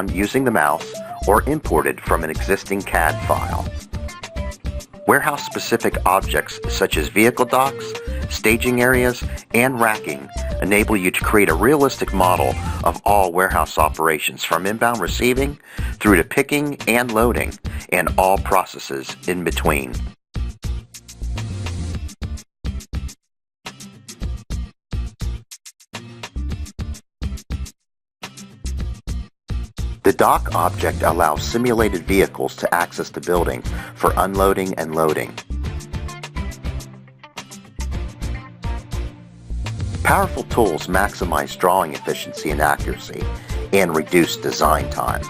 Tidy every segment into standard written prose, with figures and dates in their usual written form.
using the mouse or imported from an existing CAD file. Warehouse-specific objects such as vehicle docks, staging areas, and racking enable you to create a realistic model of all warehouse operations from inbound receiving through to picking and loading and all processes in between. The dock object allows simulated vehicles to access the building for unloading and loading. Powerful tools maximize drawing efficiency and accuracy and reduce design time.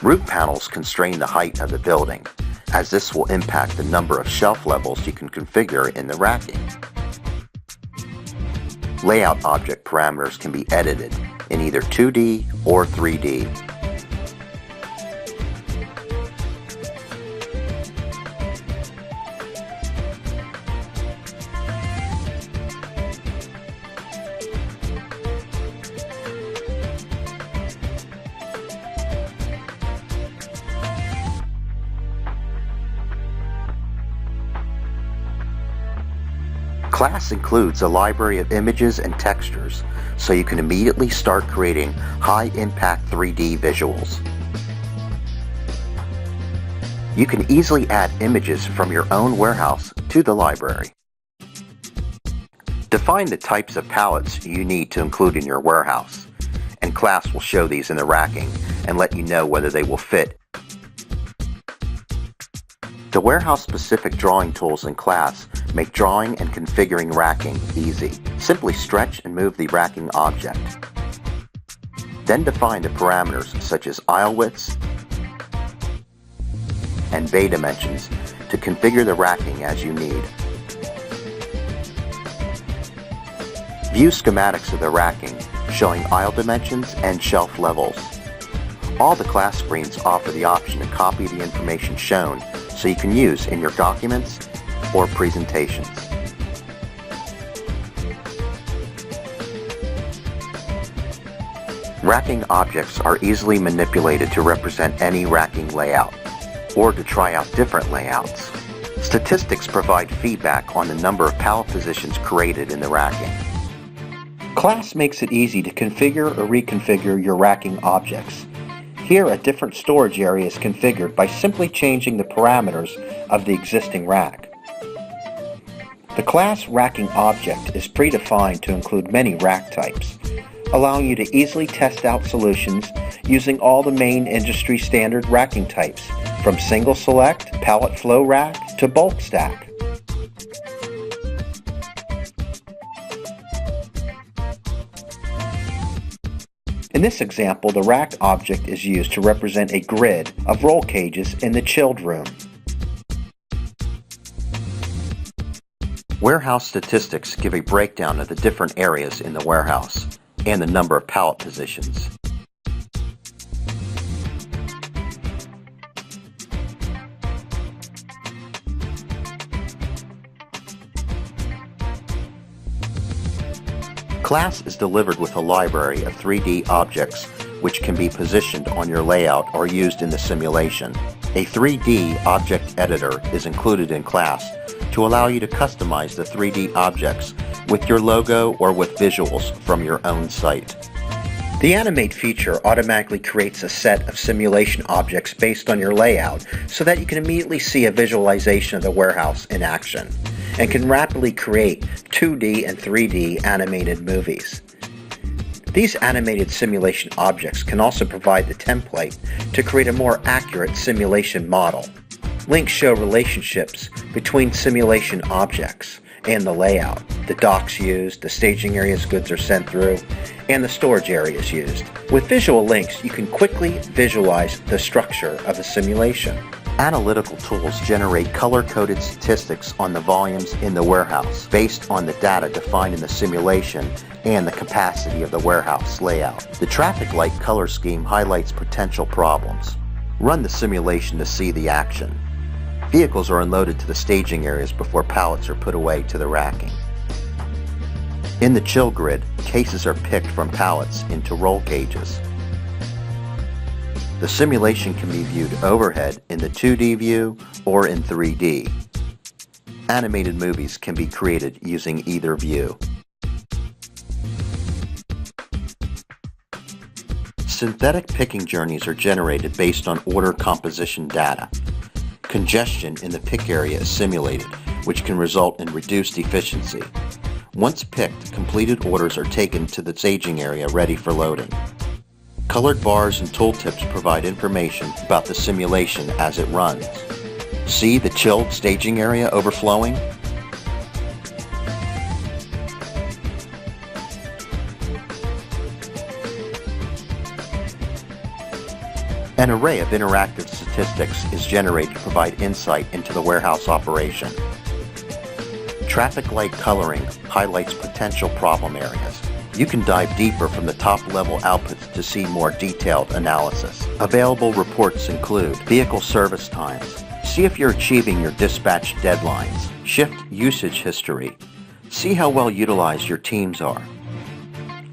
Roof panels constrain the height of the building, as this will impact the number of shelf levels you can configure in the racking. Layout object parameters can be edited in either 2D or 3D. Class includes a library of images and textures, so you can immediately start creating high-impact 3D visuals. You can easily add images from your own warehouse to the library. Define the types of pallets you need to include in your warehouse, and Class will show these in the racking and let you know whether they will fit. The warehouse-specific drawing tools in Class make drawing and configuring racking easy. Simply stretch and move the racking object. Then define the parameters such as aisle widths and bay dimensions to configure the racking as you need. View schematics of the racking showing aisle dimensions and shelf levels. All the Class screens offer the option to copy the information shown so you can use in your documents or presentations. Racking objects are easily manipulated to represent any racking layout or to try out different layouts. Statistics provide feedback on the number of pallet positions created in the racking. Class makes it easy to configure or reconfigure your racking objects. Here, a different storage area is configured by simply changing the parameters of the existing rack. The Class racking object is predefined to include many rack types, allowing you to easily test out solutions using all the main industry standard racking types, from single select, pallet flow rack, to bulk stack. In this example, the rack object is used to represent a grid of roll cages in the chilled room. Warehouse statistics give a breakdown of the different areas in the warehouse and the number of pallet positions. Class is delivered with a library of 3D objects which can be positioned on your layout or used in the simulation. A 3D object editor is included in Class to allow you to customize the 3D objects with your logo or with visuals from your own site. The Animate feature automatically creates a set of simulation objects based on your layout so that you can immediately see a visualization of the warehouse in action and can rapidly create 2D and 3D animated movies. These animated simulation objects can also provide the template to create a more accurate simulation model. Links show relationships between simulation objects and the layout, the docks used, the staging areas goods are sent through, and the storage areas used. With visual links, you can quickly visualize the structure of the simulation. Analytical tools generate color-coded statistics on the volumes in the warehouse based on the data defined in the simulation and the capacity of the warehouse layout. The traffic light color scheme highlights potential problems. Run the simulation to see the action. Vehicles are unloaded to the staging areas before pallets are put away to the racking. In the chill grid, cases are picked from pallets into roll cages. The simulation can be viewed overhead in the 2D view or in 3D. Animated movies can be created using either view. Synthetic picking journeys are generated based on order composition data. Congestion in the pick area is simulated, which can result in reduced efficiency. Once picked, completed orders are taken to the staging area ready for loading. Colored bars and tooltips provide information about the simulation as it runs. See the chilled staging area overflowing? An array of interactive statistics is generated to provide insight into the warehouse operation. Traffic light coloring highlights potential problem areas. You can dive deeper from the top-level outputs to see more detailed analysis. Available reports include vehicle service times. See if you're achieving your dispatch deadlines. Shift usage history. See how well utilized your teams are.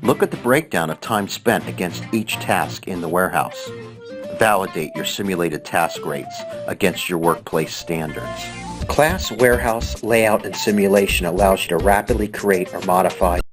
Look at the breakdown of time spent against each task in the warehouse. Validate your simulated task rates against your workplace standards. Class Warehouse Layout and Simulation allows you to rapidly create or modify